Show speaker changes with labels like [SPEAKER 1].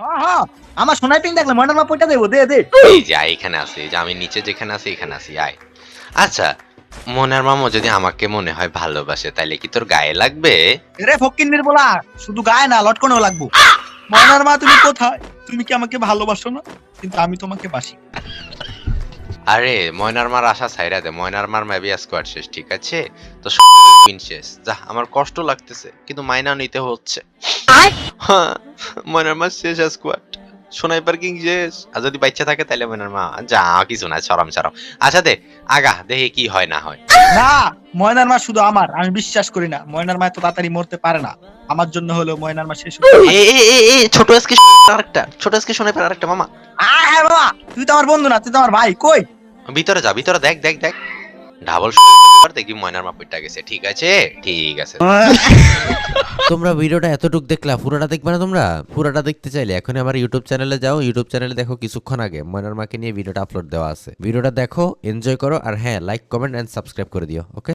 [SPEAKER 1] হ্যাঁ হ্যাঁ, আমার সোনাই পিং দেখলে ময়নার মা পয়টা দেবো, দে দে।
[SPEAKER 2] এই যে আয়, এখানে আছে, এই যে আমি নিচে যেখানে আছি এখানে আছি, আয়। আচ্ছা, মনের মামা যদি আমাকে মনে হয় ভালোবাসে, তাইলে কি তোর গায়ে লাগবে?
[SPEAKER 1] রে ফকিন্নির বলা, শুধু গায়ে না লটকনেও লাগবো। ময়নার মা তুমি কোথায়? তুমি কি আমাকে ভালোবাসো না? কিন্তু আমি তোমাকে বাসি।
[SPEAKER 2] আরে ময়নার মার আশা ছাইরা দে, ময়নার মার মেবি স্কোয়াড শেষ, ঠিক আছে? তো পিন শেষ, যা, আমার কষ্ট লাগতেছে কিন্তু মাইনা নিতে হচ্ছে। হ্যাঁ, ময়নার মা শেষ স্কোয়াড, সোনাই পার্কিং শেষ। আর যদি বাচ্চা থাকে তাহলে ময়নার মা যা, কিছু না, সরম সরম। আচ্ছা দে, আগা দেখি কি হয় না হয়।
[SPEAKER 1] না, ময়নার মা শুধু আমার, আমি বিশ্বাস করি না। ময়নার মা এত তাড়াতাড়ি মরতে পারে না। আমার জন্য হলেও ময়নার মা শেষ হতে পারে।
[SPEAKER 2] এ ছোট আজকে আরেকটা, ছোট আজকে শোনাই পার আরেকটা মামা।
[SPEAKER 1] হ্যাঁ বাবা, তুই তো আমার বন্ধু না, তুই তো আমার ভাই। কই?
[SPEAKER 2] ভিতরে যা, ভিতরে দেখ দেখ দেখ, ডাবল দেখি ময়নার মা পিঠটা গেছে, ঠিক আছে ঠিক আছে।
[SPEAKER 3] তোমরা ভিডিওটা এতটুক দেখলা, পুরোটা দেখবে না? তোমরা পুরোটা দেখতে চাইলে এখন আমার ইউটিউব চ্যানেলে যাও। ইউটিউব চ্যানেলে দেখো কিছুক্ষণ আগে ময়নার মাকে নিয়ে ভিডিওটা আপলোড দেওয়া আছে। ভিডিওটা দেখো, এনজয় করো, আর হ্যাঁ, লাইক কমেন্ট এন্ড সাবস্ক্রাইব করে দিও। ওকে।